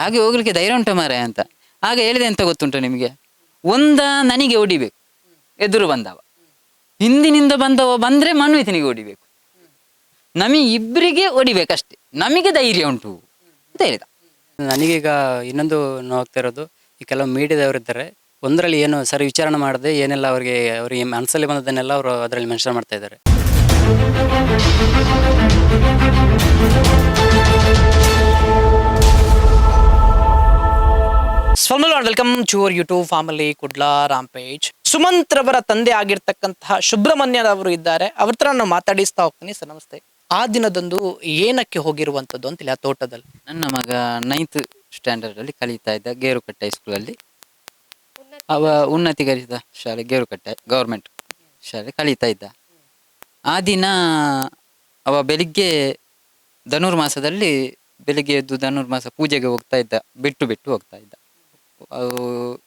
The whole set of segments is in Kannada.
ಹಾಗೆ ಹೋಗ್ಲಿಕ್ಕೆ ಧೈರ್ಯ ಉಂಟ ಮಾರೆ ಅಂತ. ಆಗ ಹೇಳಿದೆ ಎಂತ ಗೊತ್ತುಂಟು ನಿಮಗೆ, ನನಗೆ ಹೊಡಿಬೇಕು ಎದುರು ಬಂದವ, ಹಿಂದಿನಿಂದ ಬಂದವ ಬಂದ್ರೆ ಮನ್ವಿತನಿಗೆ ಹೊಡಿಬೇಕು, ನಮಗೆ ಇಬ್ಬರಿಗೆ ಹೊಡಿಬೇಕಷ್ಟೇ, ನಮಗೆ ಧೈರ್ಯ ಉಂಟು ಅಂತ ಹೇಳಿದ. ನನಗೀಗ ಇನ್ನೊಂದು ನೋಡ್ತಾ ಇರೋದು, ಈ ಕೆಲವು ಮೀಡಿಯಾದವರು ಇದ್ದಾರೆ, ಒಂದರಲ್ಲಿ ಏನು ಸರಿ ವಿಚಾರಣೆ ಮಾಡದೆ ಏನೆಲ್ಲ ಅವರಿಗೆ ಮನಸ್ಸಲ್ಲಿ ಬಂದದನ್ನೆಲ್ಲ ಅವರು ಅದರಲ್ಲಿ ಮೆನ್ಷನ್ ಮಾಡ್ತಾ ಇದ್ದಾರೆ. Welcome to our YouTube family Kudla rampage. Sumanth ರವರ ತಂದೆ ಆಗಿರ್ತಕ್ಕಂತಹ ಸುಬ್ರಹ್ಮಣ್ಯರವರು ಇದ್ದಾರೆ, ಅವ್ರ ಹತ್ರ ನಾನು ಮಾತಾಡಿಸ್ತಾ ಹೋಗ್ತೀನಿ. ಸರ್ ನಮಸ್ತೆ. ಆ ದಿನದಂದು ಏನಕ್ಕೆ ಹೋಗಿರುವಂತದ್ದು ಅಂತಿಲ್ಲ ತೋಟದಲ್ಲಿ? ನನ್ನ ಮಗ 9th ಸ್ಟ್ಯಾಂಡರ್ಡ್ ಅಲ್ಲಿ ಕಲಿತಾ ಇದ್ದ ಗೇರುಕಟ್ಟೆ ಹೈಸ್ಕೂಲಲ್ಲಿ, ಅವ ಉನ್ನತೀಕರಿಸಿದ ಶಾಲೆ ಗೇರುಕಟ್ಟೆ ಗೌರ್ಮೆಂಟ್ ಶಾಲೆ ಕಲಿತಾ ಇದ್ದ. ಆ ದಿನ ಅವ ಬೆಳಿಗ್ಗೆ ಧನುರ್ಮಾಸದಲ್ಲಿ ಬೆಳಿಗ್ಗೆ ಎದ್ದು ಧನುರ್ಮಾಸ ಪೂಜೆಗೆ ಹೋಗ್ತಾ ಇದ್ದ, ಬಿಟ್ಟು ಹೋಗ್ತಾ ಇದ್ದ.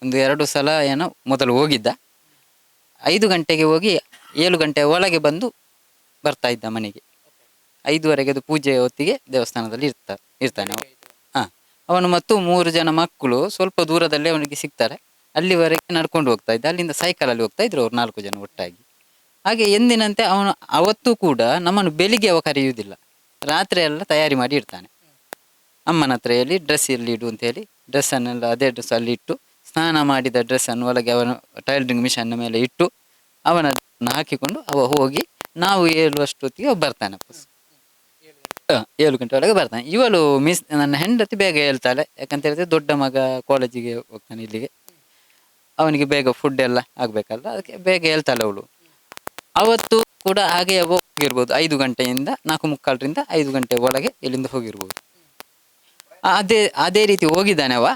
ಒಂದು 2 ಸಲ ಏನೋ ಮೊದಲು ಹೋಗಿದ್ದ. 5 ಗಂಟೆಗೆ ಹೋಗಿ 7 ಗಂಟೆ ಒಳಗೆ ಬಂದು ಬರ್ತಾ ಇದ್ದ ಮನೆಗೆ. 5ವರೆಗೆ ಅದು ಪೂಜೆ ಹೊತ್ತಿಗೆ ದೇವಸ್ಥಾನದಲ್ಲಿ ಇರ್ತಾನೆ ಅವನು ಮತ್ತು 3 ಜನ ಮಕ್ಕಳು ಸ್ವಲ್ಪ ದೂರದಲ್ಲೇ ಅವನಿಗೆ ಸಿಗ್ತಾರೆ. ಅಲ್ಲಿವರೆಗೆ ನಡ್ಕೊಂಡು ಹೋಗ್ತಾ ಇದ್ದ. ಅಲ್ಲಿಂದ ಸೈಕಲಲ್ಲಿ ಹೋಗ್ತಾ ಇದ್ರು ಅವ್ರು 4 ಜನ ಒಟ್ಟಾಗಿ. ಹಾಗೆ ಎಂದಿನಂತೆ ಅವನು ಅವತ್ತು ಕೂಡ ನಮ್ಮನ್ನು ಬೆಳಿಗ್ಗೆ ಅವ ಕರೆಯುವುದಿಲ್ಲ, ರಾತ್ರಿ ಎಲ್ಲ ತಯಾರಿ ಮಾಡಿ ಇಡ್ತಾನೆ. ಅಮ್ಮನ ಹತ್ರ ಹೇಳಿ ಡ್ರೆಸ್ ಇಲ್ಲಿ ಇಡು ಅಂತ ಹೇಳಿ ಡ್ರೆಸ್ಸನ್ನೆಲ್ಲ ಅದೇ ಡ್ರೆಸ್ ಅಲ್ಲಿ ಇಟ್ಟು, ಸ್ನಾನ ಮಾಡಿದ ಡ್ರೆಸ್ಸನ್ನು ಒಳಗೆ ಅವನು ಟೈಲರಿಂಗ್ ಮಿಷನ್ ಮೇಲೆ ಇಟ್ಟು ಅವನನ್ನು ಹಾಕಿಕೊಂಡು ಅವ ಹೋಗಿ ನಾವು ಹೇಳುವಷ್ಟೊತ್ತಿಗೆ ಅವ ಬರ್ತಾನೆ. 7 ಗಂಟೆ ಒಳಗೆ ಬರ್ತಾನೆ. ಇವಳು ನನ್ನ ಹೆಂಡತಿ ಬೇಗ ಹೇಳ್ತಾಳೆ, ಯಾಕಂತ ಹೇಳಿದ್ರೆ ದೊಡ್ಡ ಮಗ ಕಾಲೇಜಿಗೆ ಹೋಗ್ತಾನೆ ಇಲ್ಲಿಗೆ, ಅವನಿಗೆ ಬೇಗ ಫುಡ್ ಎಲ್ಲ ಆಗ್ಬೇಕಲ್ಲ, ಅದಕ್ಕೆ ಬೇಗ ಹೇಳ್ತಾಳೆ ಅವಳು. ಅವತ್ತು ಕೂಡ ಹಾಗೆ ಹೋಗಿರ್ಬೋದು, 5 ಗಂಟೆಯಿಂದ 4:45ರಿಂದ 5 ಗಂಟೆ ಒಳಗೆ ಇಲ್ಲಿಂದ ಹೋಗಿರ್ಬೋದು. ಅದೇ ರೀತಿ ಹೋಗಿದ್ದಾನೆ ಅವ.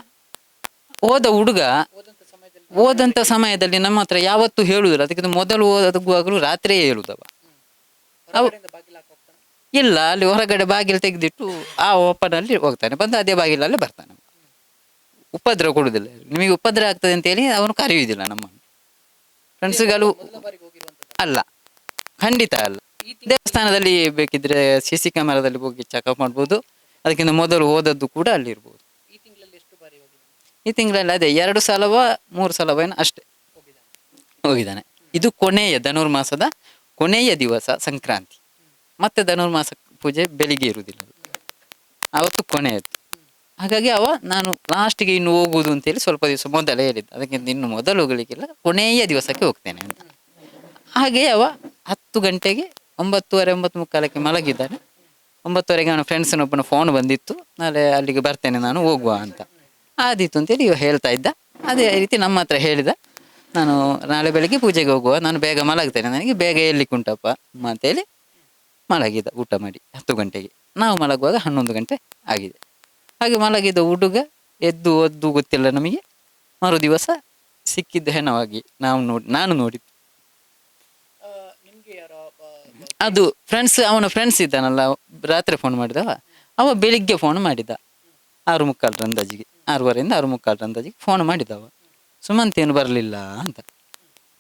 ಹೋದ ಹುಡುಗ ಹೋದಂಥ ಸಮಯದಲ್ಲಿ ನಮ್ಮ ಹತ್ರ ಯಾವತ್ತೂ ಹೇಳುವುದಿಲ್ಲ, ಅದಕ್ಕಿಂತ ಮೊದಲು ಓದುವಾಗಲೂ ರಾತ್ರಿಯೇ ಹೇಳುದವ. ಇಲ್ಲ, ಅಲ್ಲಿ ಹೊರಗಡೆ ಬಾಗಿಲು ತೆಗೆದಿಟ್ಟು ಆ ಓಪನಲ್ಲಿ ಹೋಗ್ತಾನೆ, ಬಂದು ಅದೇ ಬಾಗಿಲಲ್ಲೇ ಬರ್ತಾನೆ. ಉಪದ್ರ ಕೊಡುವುದಿಲ್ಲ, ನಿಮಗೆ ಉಪದ್ರ ಆಗ್ತದೆ ಅಂತ ಹೇಳಿ ಅವನು ಕರೆಯುವುದಿಲ್ಲ ನಮ್ಮನ್ನು. ಫ್ರೆಂಡ್ಸ್ಗಳು ಅಲ್ಲ, ಖಂಡಿತ ಅಲ್ಲ. ದೇವಸ್ಥಾನದಲ್ಲಿ ಬೇಕಿದ್ರೆ CC ಕ್ಯಾಮರಾದಲ್ಲಿ ಹೋಗಿ ಚೆಕಪ್ ಮಾಡ್ಬೋದು. ಅದಕ್ಕಿಂತ ಮೊದಲು ಹೋದದ್ದು ಕೂಡ ಅಲ್ಲಿ ಇರ್ಬೋದು. ಈ ತಿಂಗಳಲ್ಲಿ ಅದೇ 2 ಸಲವೋ 3 ಸಲವೋ ಏನೋ ಅಷ್ಟೇ ಹೋಗಿದ್ದಾನೆ. ಇದು ಕೊನೆಯ ಧನುರ್ಮಾಸದ ಕೊನೆಯ ದಿವಸ ಸಂಕ್ರಾಂತಿ. ಮತ್ತೆ ಧನುರ್ಮಾಸ ಪೂಜೆ ಬೆಳಿಗ್ಗೆ ಇರುವುದಿಲ್ಲ, ಅವತ್ತು ಕೊನೆಯದ್ದು. ಹಾಗಾಗಿ ನಾನು ಲಾಸ್ಟಿಗೆ ಇನ್ನು ಹೋಗುವುದು ಅಂತೇಳಿ ಸ್ವಲ್ಪ ದಿವಸ ಮೊದಲೇ ಹೇಳಿದ್ದ, ಅದಕ್ಕಿಂತ ಇನ್ನು ಮೊದಲು ಹೋಗ್ಲಿಕ್ಕಿಲ್ಲ, ಕೊನೆಯ ದಿವಸಕ್ಕೆ ಹೋಗ್ತೇನೆ ಅಂತ. ಹಾಗೆ 10 ಗಂಟೆಗೆ 9:30 9:45ಕ್ಕೆ ಮಲಗಿದ್ದಾನೆ. 9:30ಗೆ ಅವನ ಫ್ರೆಂಡ್ಸ್ನೊಬ್ಬನ ಫೋನ್ ಬಂದಿತ್ತು, ನಾಳೆ ಅಲ್ಲಿಗೆ ಬರ್ತೇನೆ ನಾನು, ಹೋಗುವ ಅಂತ. ಆದೀತು ಅಂತೇಳಿ ಇವ ಹೇಳ್ತಾ ಇದ್ದ. ಅದೇ ರೀತಿ ನಮ್ಮ ಹತ್ರ ಹೇಳಿದ, ನಾನು ನಾಳೆ ಬೆಳಿಗ್ಗೆ ಪೂಜೆಗೆ ಹೋಗುವ, ನಾನು ಬೇಗ ಮಲಗ್ತೇನೆ, ನನಗೆ ಬೇಗ ಎಲ್ಲಿಕ್ಕುಂಟಪ್ಪ ಅಂತೇಳಿ ಮಲಗಿದ. ಊಟ ಮಾಡಿ 10 ಗಂಟೆಗೆ, ನಾವು ಮಲಗುವಾಗ 11 ಗಂಟೆ ಆಗಿದೆ. ಹಾಗೆ ಮಲಗಿದ ಹುಡುಗ ಎದ್ದು ಒದ್ದು ಗೊತ್ತಿಲ್ಲ ನಮಗೆ. ಮರು ದಿವಸ ಸಿಕ್ಕಿದ್ದು ಹೆಣವಾಗಿ ನಾನು ನೋಡಿದ್ದು. ಅದು ಅವನ ಫ್ರೆಂಡ್ಸ್ ಇದ್ದಾನಲ್ಲ, ರಾತ್ರಿ ಫೋನ್ ಮಾಡಿದವ, ಅವ ಬೆಳಿಗ್ಗೆ ಫೋನ್ ಮಾಡಿದ 6:45 ಅಂದಾಜಿಗೆ, 6:15 6:45 ಅಂದಾಜಿಗೆ ಫೋನ್ ಮಾಡಿದವ. ಸುಮಂತ್ ಏನು ಬರಲಿಲ್ಲ ಅಂತ.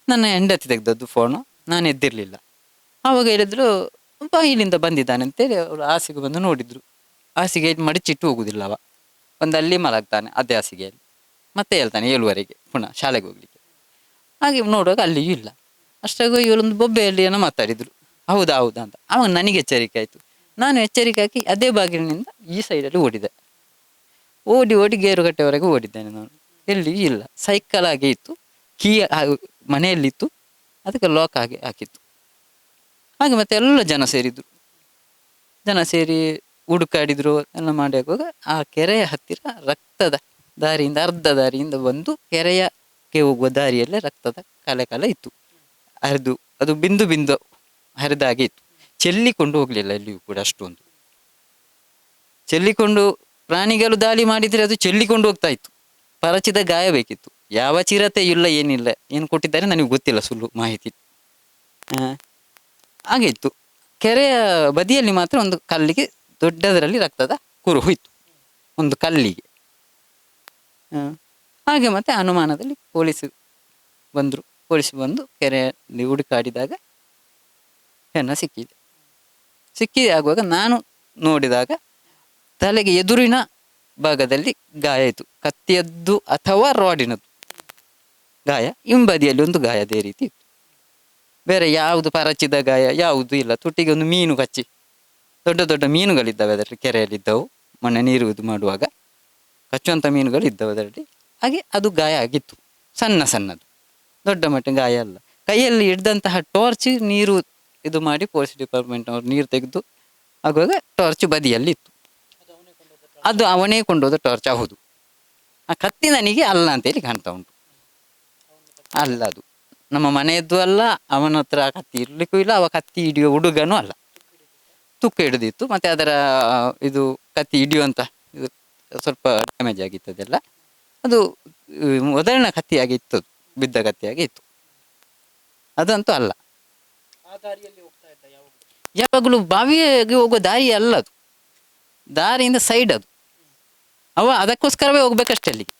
ನನ್ನ ಹೆಂಡತಿ ತೆಗೆದದ್ದು ಫೋನು, ನಾನು ಎದ್ದಿರಲಿಲ್ಲ. ಆವಾಗ ಹೇಳಿದ್ರು ಇಲ್ಲಿಂದ ಬಂದಿದ್ದಾನೆ ಅಂತೇಳಿ. ಅವರು ಹಾಸಿಗೆ ಬಂದು ನೋಡಿದ್ರು, ಹಾಸಿಗೆ ಮಡಿಚಿಟ್ಟು ಹೋಗುದಿಲ್ಲ ಅವ, ಅಲ್ಲಿ ಮಲಗ್ತಾನೆ ಅದೇ ಹಾಸಿಗೆಯಲ್ಲಿ. ಮತ್ತೆ ಹೇಳ್ತಾನೆ 7ವರೆಗೆ ಪುನಃ ಶಾಲೆಗೆ ಹೋಗ್ಲಿಕ್ಕೆ. ಹಾಗೆ ನೋಡುವಾಗ ಅಲ್ಲಿಯೂ ಇಲ್ಲ. ಅಷ್ಟಾಗೂ ಇವರೊಂದು ಬೊಬ್ಬೆಯಲ್ಲಿ ಏನೋ ಮಾತಾಡಿದ್ರು, ಹೌದಾ ಅಂತ. ಅವಾಗ ನನಗೆ ಎಚ್ಚರಿಕೆ ಆಯಿತು. ನಾನು ಎಚ್ಚರಿಕೆ ಹಾಕಿ ಅದೇ ಬಾಗಿಲಿನಿಂದ ಈ ಸೈಡಲ್ಲಿ ಓಡಿ ಗೇರುಕಟ್ಟೆವರೆಗೆ ಓಡಿದ್ದೇನೆ ನಾನು. ಎಲ್ಲಿಯೂ ಇಲ್ಲ. ಸೈಕಲ್ ಹಾಗೆ ಇತ್ತು, ಕೀ ಮನೆಯಲ್ಲಿತ್ತು, ಅದಕ್ಕೆ ಲಾಕ್ ಹಾಗೆ ಹಾಕಿತ್ತು. ಹಾಗೆ ಮತ್ತೆ ಎಲ್ಲ ಜನ ಸೇರಿ ಹುಡುಕಾಡಿದ್ರು, ಎಲ್ಲ ಮಾಡಿ ಹಾಕುವಾಗ ಆ ಕೆರೆಯ ಹತ್ತಿರ ರಕ್ತದ ದಾರಿಯಿಂದ ಅರ್ಧ ದಾರಿಯಿಂದ ಬಂದು ಕೆರೆಯಕ್ಕೆ ಹೋಗುವ ದಾರಿಯಲ್ಲೇ ರಕ್ತದ ಕಲೆ ಇತ್ತು. ಅದು ಬಿಂದು ಹರಿದಾಗೆ ಇತ್ತು. ಚೆಲ್ಲಿಕೊಂಡು ಹೋಗ್ಲಿಲ್ಲ ಎಲ್ಲಿಯೂ ಕೂಡ. ಅಷ್ಟೊಂದು ಚೆಲ್ಲಿಕೊಂಡು ಪ್ರಾಣಿಗಳು ದಾಳಿ ಮಾಡಿದ್ರೆ ಅದು ಚೆಲ್ಲಿಕೊಂಡು ಹೋಗ್ತಾ ಇತ್ತು. ಪರಚಿದ ಗಾಯ ಬೇಕಿತ್ತು. ಯಾವ ಚಿರತೆ ಇಲ್ಲ, ಏನಿಲ್ಲ, ಏನು ಕೊಟ್ಟಿದ್ದಾರೆ ನನಗೆ ಗೊತ್ತಿಲ್ಲ, ಸುಳ್ಳು ಮಾಹಿತಿ. ಹಾಗೆ ಇತ್ತು. ಕೆರೆಯ ಬದಿಯಲ್ಲಿ ಮಾತ್ರ ಒಂದು ಕಲ್ಲಿಗೆ ದೊಡ್ಡದರಲ್ಲಿ ರಕ್ತದ ಕುರು ಹೋಯ್ತು, ಒಂದು ಕಲ್ಲಿಗೆ. ಹಾಗೆ ಮತ್ತೆ ಅನುಮಾನದಲ್ಲಿ ಪೊಲೀಸ್ ಬಂದು ಕೆರೆಯಲ್ಲಿ ಹುಡುಕಾಡಿದಾಗ ಹೆಣ ಸಿಕ್ಕಿದೆ ಆಗುವಾಗ ನಾನು ನೋಡಿದಾಗ ತಲೆಗೆ ಎದುರಿನ ಭಾಗದಲ್ಲಿ ಗಾಯ ಆಯಿತು, ಕತ್ತಿಯದ್ದು ಅಥವಾ ರಾಡಿನದ್ದು ಗಾಯ. ಹಿಂಬದಿಯಲ್ಲಿ ಒಂದು ಗಾಯ ಅದೇ ರೀತಿ ಇತ್ತು. ಬೇರೆ ಯಾವುದು ಪರಚಿದ ಗಾಯ ಯಾವುದು ಇಲ್ಲ. ತುಟಿಗೆ ಒಂದು ಮೀನು ಕಚ್ಚಿ, ದೊಡ್ಡ ದೊಡ್ಡ ಮೀನುಗಳಿದ್ದಾವೆ ಅದರಲ್ಲಿ, ಕೆರೆಯಲ್ಲಿದ್ದವು ಮೊನ್ನೆ ನೀರು ಇದು ಮಾಡುವಾಗ ಕಚ್ಚುವಂಥ ಮೀನುಗಳು ಇದ್ದವು ಅದರಲ್ಲಿ. ಹಾಗೆ ಅದು ಗಾಯ ಆಗಿತ್ತು, ಸಣ್ಣ ಸಣ್ಣದು, ದೊಡ್ಡ ಮಟ್ಟಿನ ಗಾಯ ಅಲ್ಲ. ಕೈಯಲ್ಲಿ ಹಿಡ್ದಂತಹ ಟಾರ್ಚ್ ನೀರು ಇದು ಮಾಡಿ ಪೊಲೀಸ್ ಡಿಪಾರ್ಟ್ಮೆಂಟ್ ಅವ್ರು ನೀರು ತೆಗೆದು ಆಗುವಾಗ ಟಾರ್ಚ್ ಬದಿಯಲ್ಲಿ ಇತ್ತು. ಅದು ಅವನೇ ಕೊಂಡೋದ ಟಾರ್ಚ್. ಹೌದು, ಆ ಕತ್ತಿ ನನಗೆ ಅಲ್ಲ ಅಂತೇಳಿ ಕಾಣ್ತಾ ಉಂಟು. ಅಲ್ಲ, ಅದು ನಮ್ಮ ಮನೆಯದ್ದು ಅಲ್ಲ, ಅವನ ಹತ್ರ ಕತ್ತಿ ಇರ್ಲಿಕ್ಕೂ ಇಲ್ಲ, ಅವ ಕತ್ತಿ ಹಿಡಿಯೋ ಹುಡುಗನೂ ಅಲ್ಲ. ತುಕ್ಕು ಹಿಡಿದಿತ್ತು, ಮತ್ತು ಅದರ ಇದು ಕತ್ತಿ ಹಿಡಿಯುವಂಥ ಇದು ಸ್ವಲ್ಪ ಡ್ಯಾಮೇಜ್ ಆಗಿತ್ತು ಅದೆಲ್ಲ. ಅದು ಮೊದಲಿನ ಕತ್ತಿಯಾಗಿ ಇತ್ತು, ಬಿದ್ದ ಕತ್ತಿಯಾಗಿ ಇತ್ತು. ಅದಂತೂ ಅಲ್ಲ. ಯಾವಾಗಲೂ ಬಾವಿಗೆ ಹೋಗೋ ದಾರಿ ಅಲ್ಲ ಅದು, ದಾರಿಯಿಂದ ಸೈಡ್ ಅದು. ಅವ ಅದಕ್ಕೋಸ್ಕರವೇ ಹೋಗ್ಬೇಕಷ್ಟೇ ಅಲ್ಲಿಗೆ.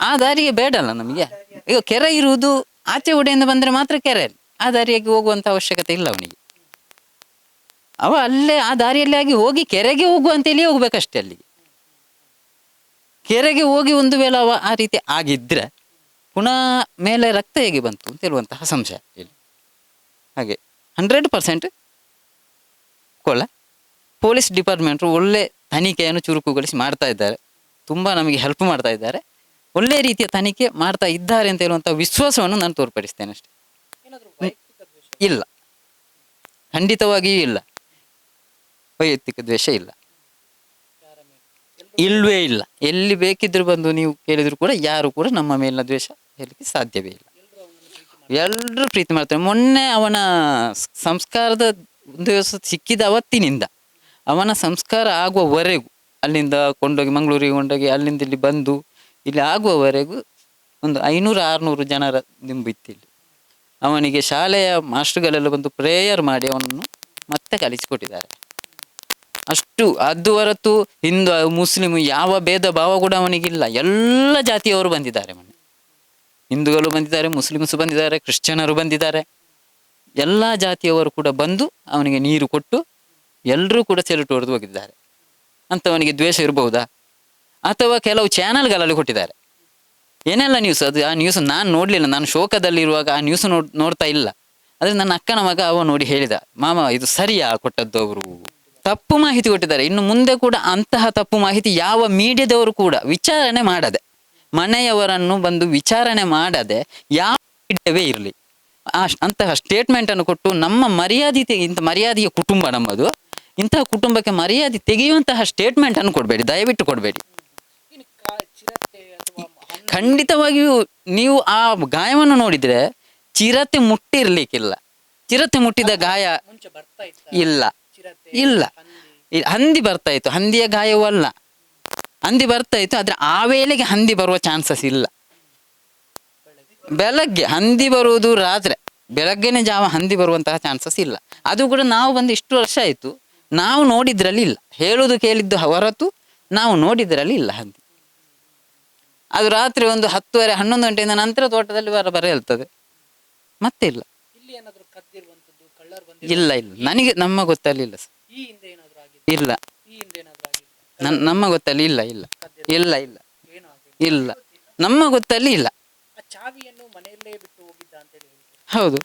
ಆ ದಾರಿಗೆ ಬೇಡಲ್ಲ ನಮಗೆ. ಈಗ ಕೆರೆ ಇರುವುದು ಆಚೆ ಉಡೆಯಿಂದ ಬಂದರೆ ಮಾತ್ರ ಕೆರೆಯಲ್ಲಿ, ಆ ದಾರಿಯಾಗಿ ಹೋಗುವಂಥ ಅವಶ್ಯಕತೆ ಇಲ್ಲ ಅವನಿಗೆ. ಅವ ಅಲ್ಲೇ ಆ ದಾರಿಯಲ್ಲಿ ಆಗಿ ಹೋಗಿ ಕೆರೆಗೆ ಹೋಗುವಂತೇಳಿ ಹೋಗ್ಬೇಕಷ್ಟೇ ಅಲ್ಲಿಗೆ. ಕೆರೆಗೆ ಹೋಗಿ ಒಂದು ವೇಳೆ ಅವ ಆ ರೀತಿ ಆಗಿದ್ರೆ ಪುನಃ ಮೇಲೆ ರಕ್ತ ಹೇಗೆ ಬಂತು ಅಂತ ಹೇಳುವಂತಹ ಸಂಶಯ ಇಲ್ಲಿ. ಹಾಗೆ 100% ಕೊಲೆ. ಪೊಲೀಸ್ ಡಿಪಾರ್ಟ್ಮೆಂಟು ಒಳ್ಳೆ ತನಿಖೆಯನ್ನು ಚುರುಕುಗೊಳಿಸಿ ಮಾಡ್ತಾ ಇದ್ದಾರೆ, ತುಂಬ ನಮಗೆ ಹೆಲ್ಪ್ ಮಾಡ್ತಾ ಇದ್ದಾರೆ, ಒಳ್ಳೆ ರೀತಿಯ ತನಿಖೆ ಮಾಡ್ತಾ ಇದ್ದಾರೆ ಅಂತ ಹೇಳುವಂಥ ವಿಶ್ವಾಸವನ್ನು ನಾನು ತೋರ್ಪಡಿಸ್ತೇನೆ ಅಷ್ಟೇ. ಇಲ್ಲ, ಖಂಡಿತವಾಗಿಯೂ ಇಲ್ಲ, ವೈಯಕ್ತಿಕ ದ್ವೇಷ ಇಲ್ಲ, ಇಲ್ವೇ ಇಲ್ಲ. ಎಲ್ಲಿ ಬೇಕಿದ್ರು ಬಂದು ನೀವು ಕೇಳಿದ್ರು ಕೂಡ ಯಾರು ಕೂಡ ನಮ್ಮ ಮೇಲಿನ ದ್ವೇಷ ಹೇಳಲಿಕ್ಕೆ ಸಾಧ್ಯವೇ ಇಲ್ಲ. ಎಲ್ಲರೂ ಪ್ರೀತಿ ಮಾಡ್ತಾರೆ. ಮೊನ್ನೆ ಅವನ ಸಂಸ್ಕಾರದ ಒಂದು ದಿವಸ ಸಿಕ್ಕಿದ ಅವತ್ತಿನಿಂದ ಅವನ ಸಂಸ್ಕಾರ ಆಗುವವರೆಗೂ, ಅಲ್ಲಿಂದ ಕೊಂಡೋಗಿ ಮಂಗಳೂರಿಗೆ ಕೊಂಡೋಗಿ ಅಲ್ಲಿಂದ ಇಲ್ಲಿ ಬಂದು ಇಲ್ಲಿ ಆಗುವವರೆಗೂ ಒಂದು 500-600 ಜನರ ದಿಂಬಿತ್ತು ಇಲ್ಲಿ. ಅವನಿಗೆ ಶಾಲೆಯ ಮಾಸ್ಟರ್ಗಳೆಲ್ಲ ಬಂದು ಪ್ರೇಯರ್ ಮಾಡಿ ಅವನನ್ನು ಮತ್ತೆ ಕಲಿಸಿಕೊಟ್ಟಿದ್ದಾರೆ. ಅಷ್ಟು ಅದು ಹೊರತು ಹಿಂದೂ ಮುಸ್ಲಿಮ್ ಯಾವ ಭೇದ ಭಾವ ಕೂಡ ಅವನಿಗಿಲ್ಲ. ಎಲ್ಲ ಜಾತಿಯವರು ಬಂದಿದ್ದಾರೆ ಮೊನ್ನೆ. ಹಿಂದೂಗಳು ಬಂದಿದ್ದಾರೆ, ಮುಸ್ಲಿಮ್ಸ್ ಬಂದಿದ್ದಾರೆ, ಕ್ರಿಶ್ಚಿಯನರು ಬಂದಿದ್ದಾರೆ. ಎಲ್ಲ ಜಾತಿಯವರು ಕೂಡ ಬಂದು ಅವನಿಗೆ ನೀರು ಕೊಟ್ಟು ಎಲ್ಲರೂ ಕೂಡ ಸೆಲ್ಯೂಟ್ ಹೊಡೆದು ಹೋಗಿದ್ದಾರೆ. ಅಂಥವನಿಗೆ ದ್ವೇಷ ಇರಬಹುದಾ? ಅಥವಾ ಕೆಲವು ಚಾನಲ್ಗಳಲ್ಲಿ ಕೊಟ್ಟಿದ್ದಾರೆ ಏನೆಲ್ಲ ನ್ಯೂಸ್, ಅದು ಆ ನ್ಯೂಸ್ ನಾನು ನೋಡಲಿಲ್ಲ. ನಾನು ಶೋಕದಲ್ಲಿರುವಾಗ ಆ ನ್ಯೂಸ್ ನೋಡ್ತಾ ಇಲ್ಲ. ಆದರೆ ನನ್ನ ಅಕ್ಕನ ಮಗ ಅವ ನೋಡಿ ಹೇಳಿದ, ಮಾಮ ಇದು ಸರಿಯಾ ಕೊಟ್ಟದ್ದು, ಅವರು ತಪ್ಪು ಮಾಹಿತಿ ಕೊಟ್ಟಿದ್ದಾರೆ. ಇನ್ನು ಮುಂದೆ ಕೂಡ ಅಂತಹ ತಪ್ಪು ಮಾಹಿತಿ ಯಾವ ಮೀಡಿಯಾದವರು ಕೂಡ ವಿಚಾರಣೆ ಮಾಡದೆ, ಮನೆಯವರನ್ನು ಬಂದು ವಿಚಾರಣೆ ಮಾಡದೆ ಯಾವ ಮೀಡಿಯಾವೇ ಇರಲಿ ಅಂತಹ ಸ್ಟೇಟ್ಮೆಂಟನ್ನು ಕೊಟ್ಟು ನಮ್ಮ ಮರ್ಯಾದೆ, ಇಂಥ ಮರ್ಯಾದೆಯ ಕುಟುಂಬ ನಮ್ಮದು, ಇಂತಹ ಕುಟುಂಬಕ್ಕೆ ಮರ್ಯಾದೆ ತೆಗೆಯುವಂತಹ ಸ್ಟೇಟ್ಮೆಂಟನ್ನು ಕೊಡಬೇಡಿ, ದಯವಿಟ್ಟು ಕೊಡಬೇಡಿ. ಖಂಡಿತವಾಗಿಯೂ ನೀವು ಆ ಗಾಯವನ್ನು ನೋಡಿದರೆ ಚಿರತೆ ಮುಟ್ಟಿರ್ಲಿಕ್ಕಿಲ್ಲ. ಚಿರತೆ ಮುಟ್ಟಿದ ಗಾಯ ಇಲ್ಲ, ಇಲ್ಲ. ಹಂದಿ ಬರ್ತಾ ಇತ್ತು, ಹಂದಿಯ ಗಾಯವೂ ಅಲ್ಲ. ಹಂದಿ ಬರ್ತಾ ಇತ್ತು, ಆದರೆ ಆ ವೇಳೆಗೆ ಹಂದಿ ಬರುವ ಚಾನ್ಸಸ್ ಇಲ್ಲ. ಬೆಳಗ್ಗೆ ಹಂದಿ ಬರುವುದು ರಾತ್ರಿ, ಬೆಳಗ್ಗೆನೆ ಜಾವ ಹಂದಿ ಬರುವಂತಹ ಚಾನ್ಸಸ್ ಇಲ್ಲ. ಅದು ಕೂಡ ನಾವು ಬಂದು ಇಷ್ಟು ವರ್ಷ ಆಯಿತು, ನಾವು ನೋಡಿದ್ರಲ್ಲಿ ಇಲ್ಲ. ಹೇಳುವುದು ಕೇಳಿದ್ದು ಹೊರತು ನಾವು ನೋಡಿದ್ರಲ್ಲಿ ಇಲ್ಲ ಹಂದಿ. ಅದು ರಾತ್ರಿ ಒಂದು 10-11 ಗಂಟೆಯಿಂದ ನಂತರ ತೋಟದಲ್ಲಿ ಬರ ಹೇಳ್ತದೆ, ಮತ್ತೆ ಇಲ್ಲ. ಇಲ್ಲ ಇಲ್ಲ, ನನಗೆ ನಮ್ಮ ಗೊತ್ತಲ್ಲಿ ಇಲ್ಲ ಸರ್, ಇಲ್ಲ ನಮ್ಮ ಗೊತ್ತಲ್ಲಿ ಇಲ್ಲ, ಇಲ್ಲ ಇಲ್ಲ ಇಲ್ಲ ಇಲ್ಲ, ನಮ್ಮ ಗೊತ್ತಲ್ಲಿ ಇಲ್ಲ. ಹೌದು,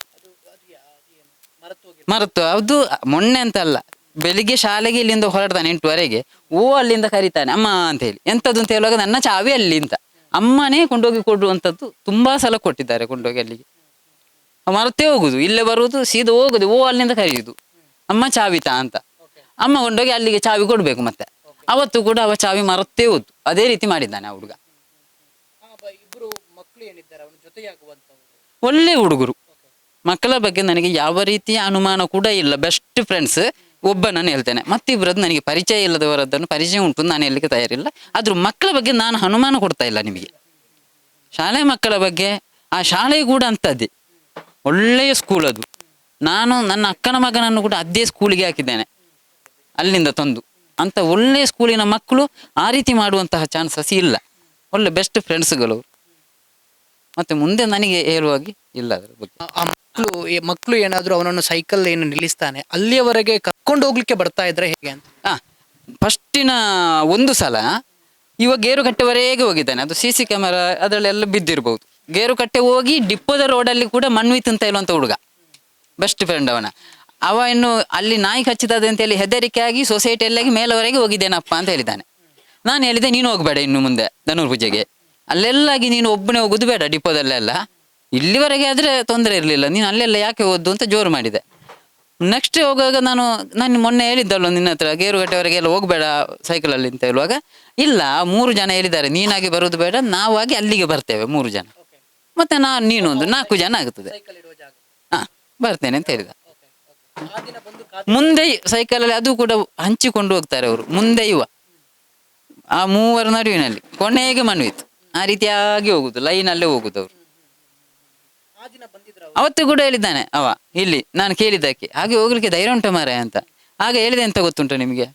ಮರೆತು ಅದು ಮೊನ್ನೆ ಅಂತ ಅಲ್ಲ, ಬೆಳಿಗ್ಗೆ ಶಾಲೆಗೆ ಇಲ್ಲಿಂದ ಹೊರಡ್ತಾನೆ 8 ಗಂಟೆಗೆ, ಅಲ್ಲಿಂದ ಕರೀತಾನೆ ಅಮ್ಮ ಅಂತ ಹೇಳಿ. ಎಂಥದ್ದು ಅಂತ ಹೇಳುವಾಗ ನನ್ನ ಚಾವಿ ಅಲ್ಲಿ ಅಂತ ಅಮ್ಮನೇ ಕೊಂಡೋಗಿ ಕೊಡುವಂಥದ್ದು ತುಂಬಾ ಸಲ ಕೊಟ್ಟಿದ್ದಾರೆ. ಕೊಂಡೋಗಿ ಅಲ್ಲಿಗೆ ಮರತೇ ಹೋಗುದು, ಇಲ್ಲೇ ಬರುವುದು, ಸೀದಾ ಹೋಗುದು, ಅಲ್ಲಿಂದ ಕರೆಯುದು ಅಮ್ಮ ಚಾವಿತಾ ಅಂತ. ಅಮ್ಮ ಕೊಂಡೋಗಿ ಅಲ್ಲಿಗೆ ಚಾವಿ ಕೊಡ್ಬೇಕು. ಮತ್ತೆ ಅವತ್ತು ಕೂಡ ಅವ ಚಾವಿ ಮರತೇ ಹೋದ್ದು. ಅದೇ ರೀತಿ ಮಾಡಿದ್ದಾನೆ ಆ ಹುಡುಗ. ಒಳ್ಳೆ ಹುಡುಗರು. ಮಕ್ಕಳ ಬಗ್ಗೆ ನನಗೆ ಯಾವ ರೀತಿಯ ಅನುಮಾನ ಕೂಡ ಇಲ್ಲ. ಬೆಸ್ಟ್ ಫ್ರೆಂಡ್ಸ್ ಒಬ್ಬ ನಾನು ಹೇಳ್ತೇನೆ, ಮತ್ತಿಬ್ಬರದ್ದು ನನಗೆ ಪರಿಚಯ ಇಲ್ಲದವರದ್ದನ್ನು ಪರಿಚಯ ಉಂಟು, ನಾನು ಹೇಳಲಿಕ್ಕೆ ತಯಾರಿಲ್ಲ. ಆದ್ರೂ ಮಕ್ಕಳ ಬಗ್ಗೆ ನಾನು ಅನುಮಾನ ಕೊಡ್ತಾ ಇಲ್ಲ ನಿಮಗೆ. ಶಾಲೆ ಮಕ್ಕಳ ಬಗ್ಗೆ, ಆ ಶಾಲೆ ಕೂಡ ಅಂಥದ್ದೇ, ಒಳ್ಳೆಯ ಸ್ಕೂಲ್ ಅದು. ನಾನು ನನ್ನ ಅಕ್ಕನ ಮಗನನ್ನು ಕೂಡ ಅದೇ ಸ್ಕೂಲಿಗೆ ಹಾಕಿದ್ದೇನೆ, ಅಲ್ಲಿಂದ ತಂದು. ಅಂತ ಒಳ್ಳೆಯ ಸ್ಕೂಲಿನ ಮಕ್ಕಳು ಆ ರೀತಿ ಮಾಡುವಂತಹ ಚಾನ್ಸಸ್ ಇಲ್ಲ. ಒಳ್ಳೆ ಬೆಸ್ಟ್ ಫ್ರೆಂಡ್ಸ್ಗಳು. ಮತ್ತೆ ಮುಂದೆ ನನಗೆ ಹೇಳುವಾಗಿ ಇಲ್ಲ ಅದರ ಬಗ್ಗೆ. ಆ ಮಕ್ಕಳು ಏನಾದ್ರು ಅವನನ್ನು ಸೈಕಲ್ ಏನು ನಿಲ್ಲಿಸ್ತಾನೆ ಅಲ್ಲಿಯವರೆಗೆ ಕರ್ಕೊಂಡು ಹೋಗ್ಲಿಕ್ಕೆ ಬರ್ತಾ ಇದ್ರೆ ಹೇಗೆ ಅಂತ? ಫಸ್ಟಿನ ಒಂದು ಸಲ ಇವ ಗೇರುಕಟ್ಟೆವರೆಗೆ ಹೋಗಿದ್ದಾನೆ, ಅದು ಸಿ ಸಿ ಕ್ಯಾಮೆರಾ ಅದರಲ್ಲೆಲ್ಲ ಬಿದ್ದಿರ್ಬೋದು. ಗೇರುಕಟ್ಟೆ ಹೋಗಿ ಡಿಪ್ಪೋದ ರೋಡಲ್ಲಿ ಕೂಡ ಮನ್ವಿತ್ ಅಂತ ಹೇಳುವಂಥ ಹುಡುಗ, ಬೆಸ್ಟ್ ಫ್ರೆಂಡ್ ಅವ ಇನ್ನು ಅಲ್ಲಿ ನಾಯಿ ಕಚ್ಚಿತದೆ ಅಂತೇಳಿ ಹೆದರಿಕೆ ಆಗಿ ಸೊಸೈಟಿಯಲ್ಲಾಗಿ ಮೇಲವರೆಗೆ ಹೋಗಿದ್ದೇನಪ್ಪ ಅಂತ ಹೇಳಿದ್ದಾನೆ. ನಾನು ಹೇಳಿದೆ ನೀನು ಹೋಗಬೇಡ ಇನ್ನು ಮುಂದೆ ಧನೂರ್ ಪೂಜೆಗೆ, ಅಲ್ಲೆಲ್ಲಾಗಿ ನೀನು ಒಬ್ಬನೇ ಹೋಗೋದು ಬೇಡ ಡಿಪ್ಪೋದಲ್ಲೆಲ್ಲ, ಇಲ್ಲಿವರೆಗೆ ಆದರೆ ತೊಂದರೆ ಇರಲಿಲ್ಲ, ನೀನು ಅಲ್ಲೆಲ್ಲ ಯಾಕೆ ಹೋದ್ದು ಅಂತ ಜೋರು ಮಾಡಿದೆ. ನೆಕ್ಸ್ಟ್ ಹೋಗುವಾಗ ನಾನು ಮೊನ್ನೆ ಹೇಳಿದ್ದಲ್ಲ ನಿನ್ನ ಹತ್ರ ಗೇರುಗಟ್ಟೆವರೆಗೆ ಎಲ್ಲ ಹೋಗಬೇಡ ಸೈಕಲಲ್ಲಿ ಅಂತ ಹೇಳುವಾಗ, ಇಲ್ಲ 3 ಜನ ಹೇಳಿದ್ದಾರೆ, ನೀನಾಗಿ ಬರೋದು ಬೇಡ, ನಾವಾಗಿ ಅಲ್ಲಿಗೆ ಬರ್ತೇವೆ 3 ಜನ, ಮತ್ತೆ ನೀನು ಒಂದು 4 ಜನ ಆಗುತ್ತದೆ, ಹಾ ಬರ್ತೇನೆ ಅಂತ ಹೇಳಿದ. ಮುಂದೆ ಸೈಕಲಲ್ಲಿ ಅದು ಕೂಡ ಹಂಚಿಕೊಂಡು ಹೋಗ್ತಾರೆ ಅವರು, ಮುಂದೆ ಆ 3 ನಡುವಿನಲ್ಲಿ ಕೊನೆಗೆ ಮನ್ವಿತ್ತು, ಆ ರೀತಿಯಾಗಿ ಹೋಗುದು, ಲೈನಲ್ಲೇ ಹೋಗುದು ಅವರು. ಅವತ್ತು ಕೂಡ ಹೇಳಿದ್ದಾನೆ ಅವ ಇಲ್ಲಿ, ನಾನು ಕೇಳಿದ್ದಕ್ಕೆ ಹಾಗೆ ಹೋಗ್ಲಿಕ್ಕೆ ಧೈರ್ಯ ಉಂಟ ಮಾರಾಯ ಅಂತ. ಆಗ ಹೇಳಿದೆ ಅಂತ ಗೊತ್ತುಂಟು ನಿಮಗೆ,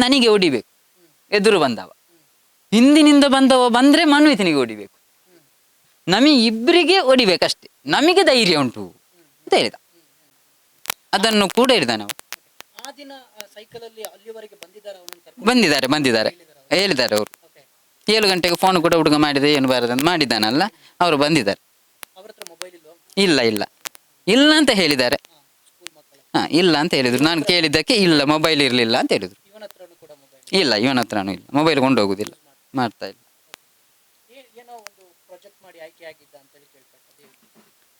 ನನಗೆ ಹೊಡಿಬೇಕು ಎದುರು ಬಂದವ, ಹಿಂದಿನಿಂದ ಬಂದವ ಬಂದ್ರೆ ಮನ್ವಿತನಿಗೆ ಹೊಡಿಬೇಕು, ನಮಗೆ ಇಬ್ಬರಿಗೆ ಹೊಡಿಬೇಕಷ್ಟೇ, ನಮಗೆ ಧೈರ್ಯ ಉಂಟು ಅಂತ ಹೇಳಿದ. ಅದನ್ನು ಕೂಡ ಹೇಳಿದ್ದಾನೆ ನಾವು. ಬಂದಿದ್ದಾರೆ ಹೇಳಿದ್ದಾರೆ ಅವರು. 7 ಗಂಟೆಗೆ ಫೋನ್ ಕೂಡ ಹುಡುಗ ಮಾಡಿದೆ, ಏನು ಬಾರದಂತ ಮಾಡಿದ್ದಾನಲ್ಲ, ಅವರು ಬಂದಿದ್ದಾರೆ. ಇಲ್ಲ ಅಂತ ಹೇಳಿದ್ದಾರೆ. ಇಲ್ಲ ಅಂತ ಹೇಳಿದ್ರು, ನಾನು ಕೇಳಿದ್ದಕ್ಕೆ ಇಲ್ಲ ಮೊಬೈಲ್ ಇರಲಿಲ್ಲ ಅಂತ ಹೇಳಿದ್ರು. ಇಲ್ಲ ಇವನ ಹತ್ರನೂ ಇಲ್ಲ, ಮೊಬೈಲ್ ಕೊಂಡು ಹೋಗುದಿಲ್ಲ, ಮಾಡ್ತಾ ಇಲ್ಲ.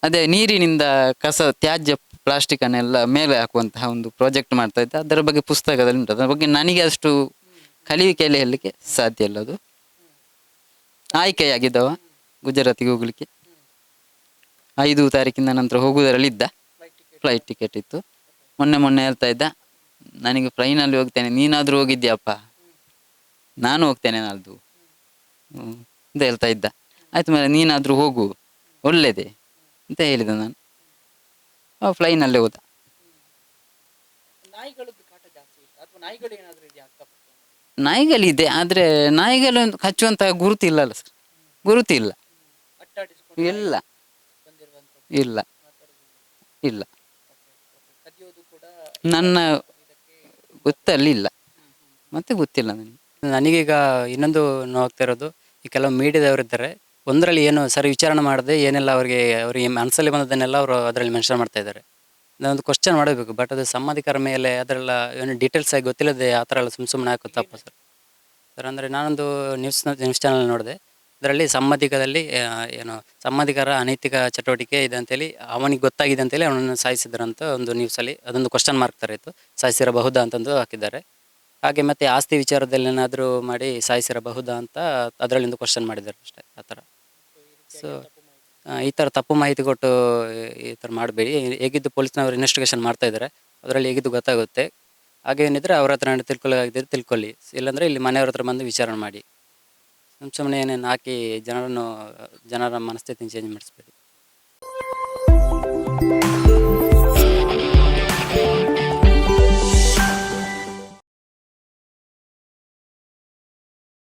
ಅದೇ ನೀರಿನಿಂದ ಕಸ ತ್ಯಾಜ್ಯ ಪ್ಲಾಸ್ಟಿಕ್ ಅನ್ನೆಲ್ಲ ಮೇಲೆ ಹಾಕುವಂತಹ ಒಂದು ಪ್ರಾಜೆಕ್ಟ್ ಮಾಡ್ತಾ ಇದ್ದ, ಅದರ ಬಗ್ಗೆ ಪುಸ್ತಕದಲ್ಲಿ ಉಂಟು. ಅದರ ಬಗ್ಗೆ ನನಗೆ ಅಷ್ಟು ಕಲಿವಿಕೆಯಲ್ಲಿ ಹೇಳಲಿಕ್ಕೆ ಸಾಧ್ಯ ಇಲ್ಲ. ಅದು ಆಯ್ಕೆಯಾಗಿದ್ದವ ಗುಜರಾತಿಗೆ ಹೋಗ್ಲಿಕ್ಕೆ 5 ತಾರೀಕಿನ ನಂತರ ಹೋಗುವುದರಲ್ಲಿ ಇದ್ದ, ಫ್ಲೈಟ್ ಟಿಕೆಟ್ ಇತ್ತು. ಮೊನ್ನೆ ಹೇಳ್ತಾ ಇದ್ದ, ನನಗೆ ಟ್ರೈನಲ್ಲಿ ಹೋಗ್ತೇನೆ, ನೀನಾದರೂ ಹೋಗಿದ್ಯಪ್ಪ, ನಾನು ಹೋಗ್ತೇನೆ ನಾಳ್ದು ಅಂತ ಹೇಳ್ತಾ ಇದ್ದ. ಆಯ್ತು ಮೇಲೆ ನೀನಾದರೂ ಹೋಗು ಒಳ್ಳೇದೇ ಅಂತ ಹೇಳಿದ ನಾನು. ಫ್ಲೈನಲ್ಲೇ ಹೋದ. ನಾಯಿಗಳಿದೆ, ಆದರೆ ನಾಯಿಗಳು ಹಚ್ಚುವಂತಹ ಗುರುತಿಲ್ಲ ಅಲ್ಲ ಸರ್, ಗುರುತಿಲ್ಲ. ಇಲ್ಲ ಇಲ್ಲ ಇಲ್ಲ ನನ್ನ ಗೊತ್ತಲ್ಲಿ ಇಲ್ಲ, ಮತ್ತೆ ಗೊತ್ತಿಲ್ಲ ನನಗೆ. ನನಗೀಗ ಇನ್ನೊಂದು ನೋಡ್ತಾ ಇರೋದು, ಈ ಕೆಲವು ಮೀಡಿಯಾದವರಿದ್ದಾರೆ, ಒಂದರಲ್ಲಿ ಏನು ಸರಿ ವಿಚಾರಣೆ ಮಾಡದೆ ಏನೆಲ್ಲ ಅವರಿಗೆ ಮನಸ್ಸಲ್ಲಿ ಬಂದದನ್ನೆಲ್ಲ ಅವರು ಅದರಲ್ಲಿ ಮೆನ್ಷನ್ ಮಾಡ್ತಾ ಇದ್ದಾರೆ. ನಾನೊಂದು ಕ್ವಶನ್ ಮಾಡಬೇಕು, ಬಟ್ ಅದು ಸಂಬಂಧಿಕರ ಮೇಲೆ ಅದರೆಲ್ಲ ಏನು ಡೀಟೇಲ್ಸ್ ಆಗಿ ಗೊತ್ತಿಲ್ಲದೆ ಆ ಥರ ಎಲ್ಲ ಸುಮ್ಮನೆ ಹಾಕೋ ತಪ್ಪು ಸರ್. ಅಂದರೆ ನಾನೊಂದು ನ್ಯೂಸ್ ಚಾನಲ್ ನೋಡಿದೆ, ಅದರಲ್ಲಿ ಸಂಬಂಧಿಕರ ಅನೈತಿಕ ಚಟುವಟಿಕೆ ಇದೆ ಅಂತೇಳಿ ಅವನಿಗೆ ಗೊತ್ತಾಗಿದೆ ಅಂತೇಳಿ ಅವನನ್ನು ಸಾಯಿಸಿದ್ರಂತ ಒಂದು ನ್ಯೂಸಲ್ಲಿ ಅದೊಂದು ಕ್ವಶನ್ ಮಾರ್ಕ್ ಥರ ಇತ್ತು, ಸಾಯಿಸಿರಬಹುದಾ ಅಂತಂದು ಹಾಕಿದ್ದಾರೆ. ಹಾಗೆ ಮತ್ತು ಆಸ್ತಿ ವಿಚಾರದಲ್ಲಿ ಏನಾದರೂ ಮಾಡಿ ಸಾಯಿಸಿರಬಹುದಾ ಅಂತ ಅದರಲ್ಲಿ ಒಂದು ಕ್ವಶನ್ ಮಾಡಿದ್ದಾರೆ ಅಷ್ಟೇ, ಆ ಥರ. ಸೊ ಈ ಥರ ತಪ್ಪು ಮಾಹಿತಿ ಕೊಟ್ಟು ಈ ಥರ ಮಾಡಬೇಡಿ. ಹೇಗಿದ್ದು ಪೊಲೀಸ್ನವರು ಇನ್ವೆಸ್ಟಿಗೇಷನ್ ಮಾಡ್ತಾ ಇದ್ದಾರೆ, ಅದರಲ್ಲಿ ಹೇಗಿದ್ದು ಗೊತ್ತಾಗುತ್ತೆ. ಹಾಗೇನಿದ್ರೆ ಅವ್ರ ಹತ್ರ ತಿಳ್ಕೊಳ್ಳೋದಿದ್ರೆ ತಿಳ್ಕೊಳ್ಳಿ, ಇಲ್ಲಾಂದರೆ ಇಲ್ಲಿ ಮನೆಯವ್ರ ಹತ್ರ ಬಂದು ವಿಚಾರಣೆ ಮಾಡಿ. ಸುಮ್ಮನೆ ಏನೇನು ಹಾಕಿ ಜನರ ಮನಸ್ಥಿತಿನ ಚೇಂಜ್ ಮಾಡಿಸ್ಬೇಡಿ.